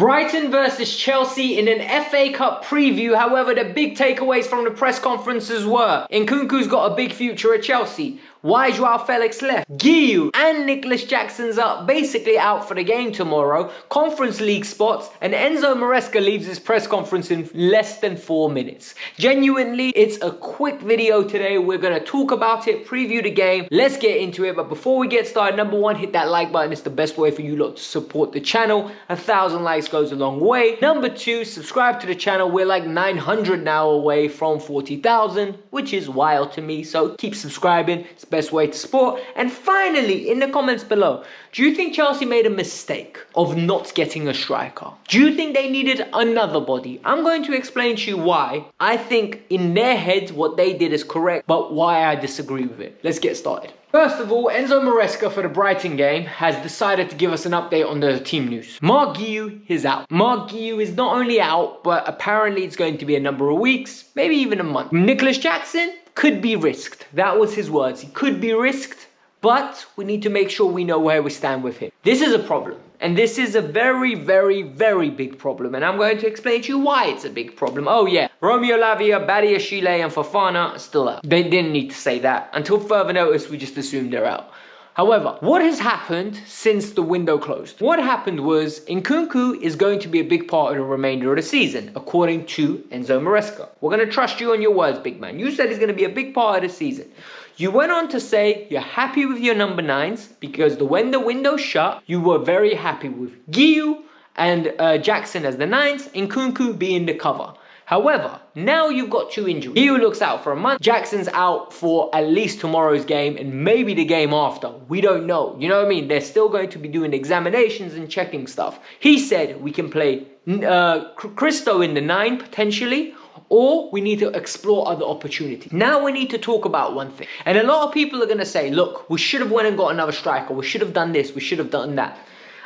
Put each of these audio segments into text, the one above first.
Brighton versus Chelsea in an FA Cup preview. However, the big takeaways from the press conferences were: Nkunku's got a big future at Chelsea. Why Joao Felix left? Guiu and Nicholas Jackson's are basically out for the game tomorrow. Conference League spots, and Enzo Maresca leaves his press conference in less than 4 minutes. Genuinely, it's a quick video today. We're going to talk about it, preview the game. Let's get into it. But before we get started, number one, hit that like button. It's the best way for you lot to support the channel. 1,000 likes goes a long way. Number two, subscribe to the channel. We're like 900 now away from 40,000, which is wild to me. So keep subscribing. It's the best way to support. And finally, in the comments below, do you think Chelsea made a mistake of not getting a striker? Do you think they needed another body? I'm going to explain to you why I think in their heads what they did is correct, but why I disagree with it. Let's get started. First of all, Enzo Maresca for the Brighton game has decided to give us an update on the team news. Marc Guiu is out. Marc Guiu is not only out, but apparently it's going to be a number of weeks, maybe even a month. Nicholas Jackson could be risked. That was his words. He could be risked, but we need to make sure we know where we stand with him. This is a problem. And this is a very, very, very big problem. And I'm going to explain to you why it's a big problem. Oh yeah, Romeo Lavia, Badiashile and Fofana are still out. They didn't need to say that. Until further notice, we just assumed they're out. However, what has happened since the window closed? What happened was Nkunku is going to be a big part of the remainder of the season, according to Enzo Maresca. We're going to trust you on your words, big man. You said he's going to be a big part of the season. You went on to say you're happy with your number 9s because when the window shut, you were very happy with Guiu and Jackson as the 9s, Nkunku being the cover. However, now you've got 2 injuries. Guiu looks out for a month. Jackson's out for at least tomorrow's game and maybe the game after. We don't know. You know what I mean? They're still going to be doing examinations and checking stuff. He said we can play Christo in the 9 potentially, or we need to explore other opportunities. Now we need to talk about one thing. And a lot of people are going to say, look, we should have went and got another striker. We should have done this. We should have done that.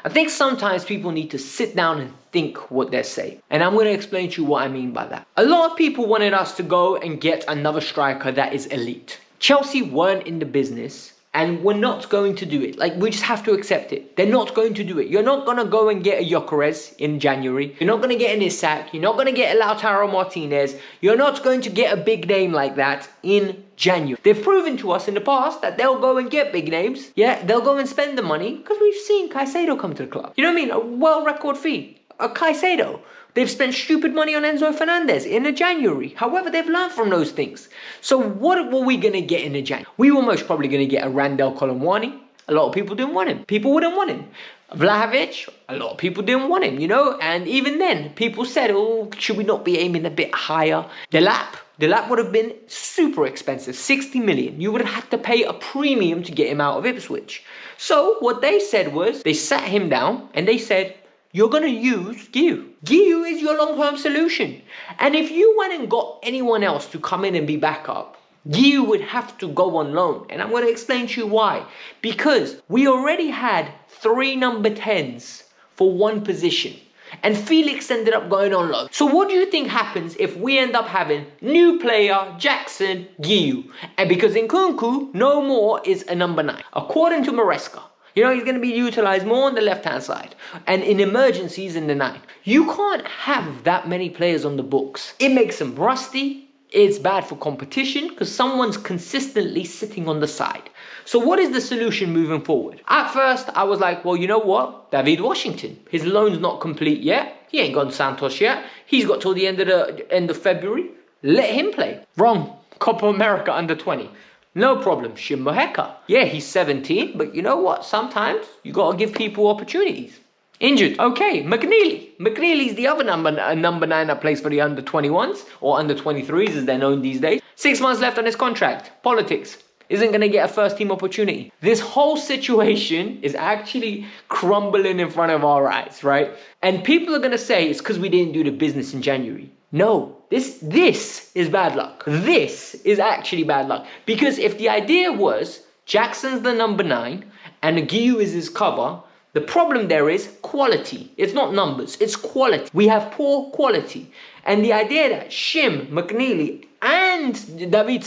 I think sometimes people need to sit down and think what they're saying. And I'm going to explain to you what I mean by that. A lot of people wanted us to go and get another striker that is elite. Chelsea weren't in the business. And we're not going to do it. Like, we just have to accept it. They're not going to do it. You're not going to go and get a Gyökeres in January. You're not going to get an Isak. You're not going to get a Lautaro Martinez. You're not going to get a big name like that in January. They've proven to us in the past that they'll go and get big names. Yeah, they'll go and spend the money because we've seen Caicedo come to the club. You know what I mean? A world record fee. A Caicedo. They've spent stupid money on Enzo Fernandez in January. However, they've learned from those things. So what were we going to get in January? We were most probably going to get a Randell Colomwani. A lot of people didn't want him. People wouldn't want him. Vlahovic, a lot of people didn't want him, you know. And even then, people said, oh, should we not be aiming a bit higher? Delap would have been super expensive, 60 million. You would have had to pay a premium to get him out of Ipswich. So what they said was, they sat him down and they said, you're going to use Guiu. Guiu is your long-term solution. And if you went and got anyone else to come in and be backup, Guiu would have to go on loan. And I'm going to explain to you why. Because we already had 3 number 10s for one position. And Felix ended up going on loan. So what do you think happens if we end up having new player, Jackson, Guiu? And because Nkunku no more is a number 9. According to Maresca. You know, he's going to be utilised more on the left-hand side. And in emergencies in the 9. You can't have that many players on the books. It makes them rusty. It's bad for competition because someone's consistently sitting on the side. So what is the solution moving forward? At first, I was like, well, you know what? David Washington. His loan's not complete yet. He ain't gone Santos yet. He's got till the end of February. Let him play. Wrong. Copa America under 20. No problem, Shimoheka. Yeah, he's 17, but you know what? Sometimes you got to give people opportunities. Injured. Okay, McNeely. McNeely's the other number 9 that plays for the under 21s, or under 23s as they're known these days. 6 months left on his contract. Politics. Isn't going to get a first team opportunity. This whole situation is actually crumbling in front of our eyes, right? And people are going to say it's because we didn't do the business in January. No, this is bad luck. This is actually bad luck. Because if the idea was Jackson's the number 9 and Guiu is his cover, the problem there is quality. It's not numbers, it's quality. We have poor quality. And the idea that Shim, McNeely and David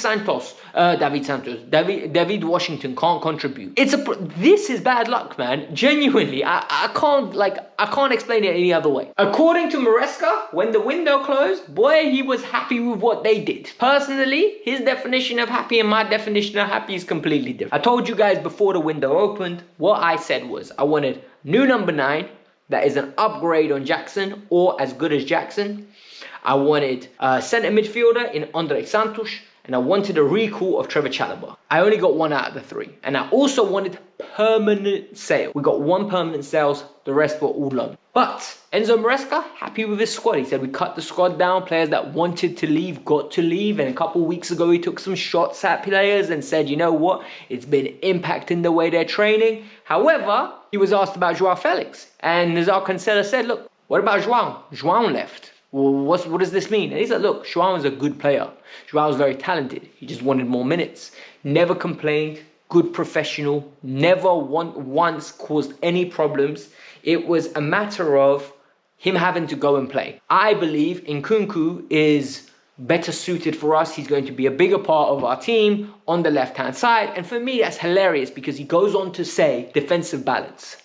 Washington can't contribute. This is bad luck, man. Genuinely, I can't explain it any other way. According to Maresca, when the window closed, boy, he was happy with what they did. Personally, his definition of happy and my definition of happy is completely different. I told you guys before the window opened, what I said was I wanted new number 9 that is an upgrade on Jackson or as good as Jackson. I wanted a centre midfielder in Andre Santos, and I wanted a recall of Trevor Chalobah. I only got 1 out of the 3. And I also wanted permanent sale. We got 1 permanent sales, the rest were all loan. But Enzo Maresca, happy with his squad. He said we cut the squad down, players that wanted to leave, got to leave. And a couple of weeks ago, he took some shots at players and said, you know what, it's been impacting the way they're training. However, he was asked about Joao Felix. And Nazar Cancelo said, look, what about Joao? Joao left. Well, what does this mean? And he said, look, Joao is a good player. Joao is very talented. He just wanted more minutes. Never complained. Good professional. Never once caused any problems. It was a matter of him having to go and play. I believe Nkunku is better suited for us. He's going to be a bigger part of our team on the left-hand side. And for me, that's hilarious because he goes on to say defensive balance.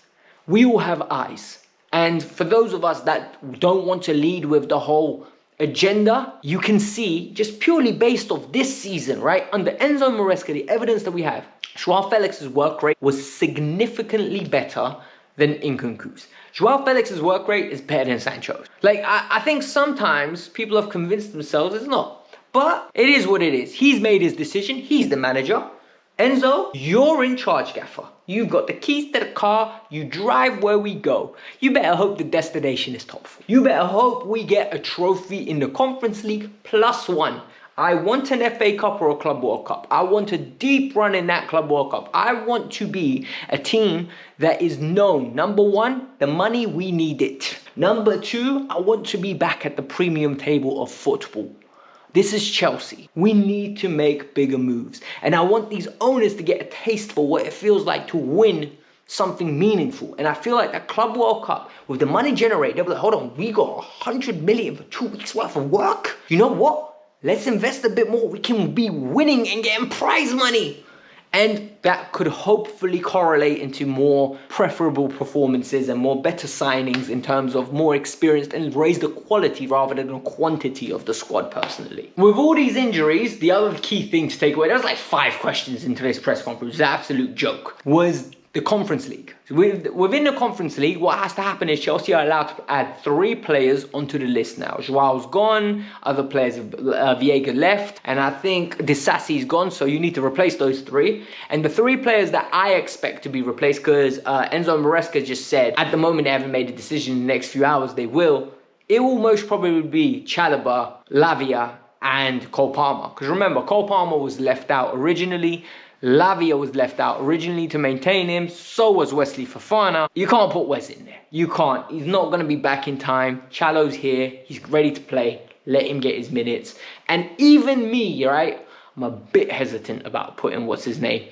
We all have eyes. And for those of us that don't want to lead with the whole agenda, you can see just purely based off this season, right? Under Enzo Maresca, the evidence that we have, Joao Felix's work rate was significantly better than Nkunku's. Joao Felix's work rate is better than Sancho's. Like, I think sometimes people have convinced themselves it's not. But it is what it is. He's made his decision. He's the manager. Enzo, you're in charge, gaffer. You've got the keys to the car. You drive where we go. You better hope the destination is top 4. You better hope we get a trophy in the Conference League +1. I want an FA Cup or a Club World Cup. I want a deep run in that Club World Cup. I want to be a team that is known. Number 1, the money, we need it. Number 2, I want to be back at the premium table of football. This is Chelsea. We need to make bigger moves. And I want these owners to get a taste for what it feels like to win something meaningful. And I feel like that Club World Cup, with the money generated, they'll be like, hold on, we got 100 million for 2 weeks worth of work. You know what? Let's invest a bit more. We can be winning and getting prize money. And that could hopefully correlate into more preferable performances and more better signings in terms of more experience and raise the quality rather than the quantity of the squad personally. With all these injuries, the other key thing to take away, there was like 5 questions in today's press conference, it was an absolute joke, was the Conference League. So within the Conference League, what has to happen is Chelsea are allowed to add 3 players onto the list now. Joao's gone, other players, Viega left, and I think Disasi's gone, so you need to replace those 3. And the 3 players that I expect to be replaced, because Enzo Maresca just said, at the moment they haven't made a decision, in the next few hours they will, it will most probably be Chalobah, Lavia, and Cole Palmer. Because remember, Cole Palmer was left out originally, Lavia was left out originally to maintain him. So was Wesley Fofana. You can't put Wes in there. You can't. He's not going to be back in time. Chalo's here. He's ready to play. Let him get his minutes. And even me, right? I'm a bit hesitant about putting, what's his name?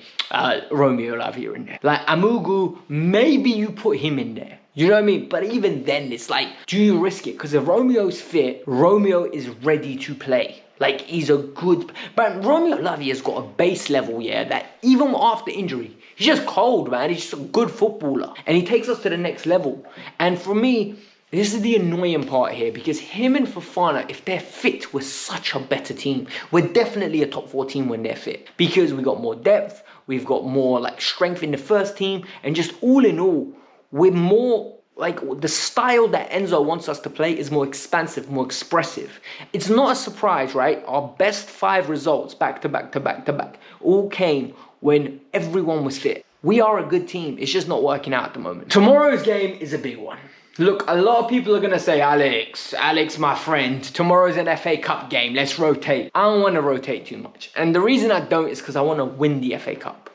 Romeo Lavia in there. Like, Amugu, maybe you put him in there. You know what I mean? But even then, it's like, do you risk it? Because if Romeo's fit, Romeo is ready to play. Like, he's a good... But Romeo Lavia's got a base level, yeah, that even after injury, he's just cold, man. He's just a good footballer. And he takes us to the next level. And for me, this is the annoying part here, because him and Fofana, if they're fit, we're such a better team. We're definitely a top 4 team when they're fit. Because we got more depth, we've got more, like, strength in the first team, and just all in all, we're more... Like, the style that Enzo wants us to play is more expansive, more expressive. It's not a surprise, right? Our best 5 results back to back to back to back all came when everyone was fit. We are a good team. It's just not working out at the moment. Tomorrow's game is a big one. Look, a lot of people are going to say, Alex, my friend, tomorrow's an FA Cup game. Let's rotate. I don't want to rotate too much. And the reason I don't is because I want to win the FA Cup.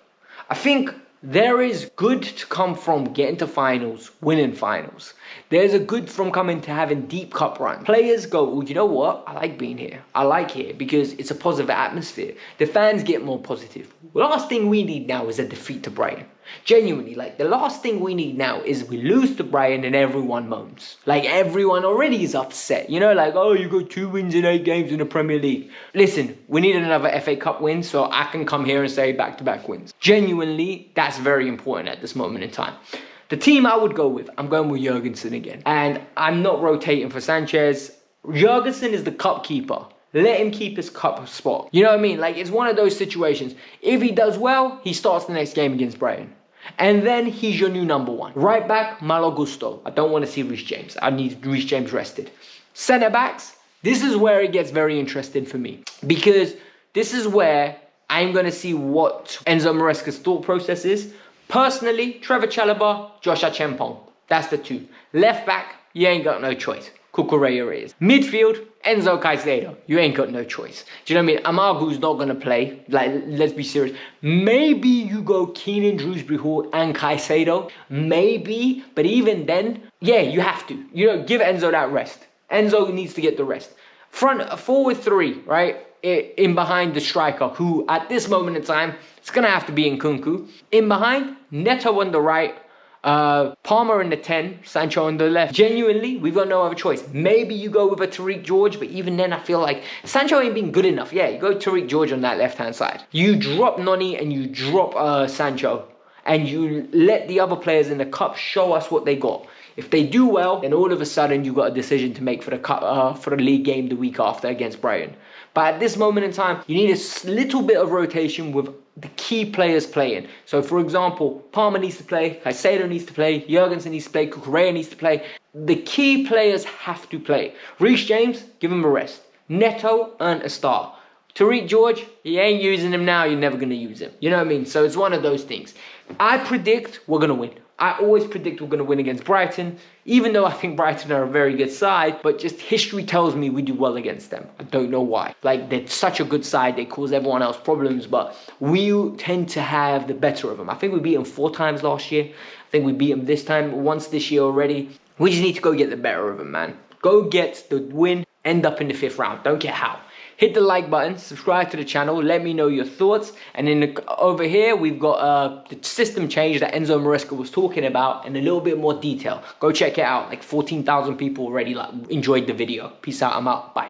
I think... there is good to come from getting to finals, winning finals. There's a good from coming to having deep cup runs. Players go, well, you know what? I like being here. I like here because it's a positive atmosphere. The fans get more positive. The last thing we need now is a defeat to Brighton. Genuinely, like, the last thing we need now is we lose to Brighton and everyone moans. Like, everyone already is upset. You know, like, oh, you got 2 wins in 8 games in the Premier League. Listen, we need another FA Cup win so I can come here and say back-to-back wins. Genuinely, that's very important at this moment in time. The team I would go with, I'm going with Jurgensen again. And I'm not rotating for Sanchez. Jurgensen is the cup keeper. Let him keep his cup spot. You know what I mean? Like, it's one of those situations. If he does well, he starts the next game against Brighton. And then he's your new number 1. Right back, Malo Gusto. I don't want to see Reece James. I need Reece James rested. Centre backs, this is where it gets very interesting for me. Because this is where I'm going to see what Enzo Maresca's thought process is. Personally, Trevor Chalobah, Josh Achampong. That's the 2. Left back, you ain't got no choice. Cucurella is. Midfield, Enzo Caicedo. You ain't got no choice. Do you know what I mean? Amargu's not going to play. Like, let's be serious. Maybe you go Keenan, Drewsbury Hall and Caicedo. Maybe. But even then, yeah, you have to. You know, give Enzo that rest. Enzo needs to get the rest. Forward 3, right? In behind the striker, who at this moment in time, it's going to have to be Nkunku. In behind, Neto on the right. Palmer in the 10, Sancho on the left. Genuinely, we've got no other choice. Maybe you go with a Tariq George, but even then I feel like Sancho ain't been good enough. Yeah, you go Tariq George on that left-hand side. You drop Noni and you drop Sancho, and you let the other players in the cup show us what they got. If they do well, then all of a sudden you've got a decision to make for the cup, for the league game the week after against Brighton. But at this moment in time, you need a little bit of rotation with the key players playing. So, for example, Palmer needs to play, Caicedo needs to play, Jurgensen needs to play, Cucurella needs to play. The key players have to play. Reece James, give him a rest. Neto, earn a start. Tariq George, you ain't using him now, you're never going to use him. You know what I mean? So it's one of those things. I predict we're going to win. I always predict we're going to win against Brighton, even though I think Brighton are a very good side, but just history tells me we do well against them. I don't know why. Like, they're such a good side, they cause everyone else problems, but we tend to have the better of them. I think we beat them 4 times last year. I think we beat them this time, once this year already. We just need to go get the better of them, man. Go get the win, end up in the 5th round. Don't care how. Hit the like button, subscribe to the channel, let me know your thoughts. And then over here, we've got the system change that Enzo Maresca was talking about in a little bit more detail. Go check it out. Like 14,000 people already enjoyed the video. Peace out, I'm out, bye.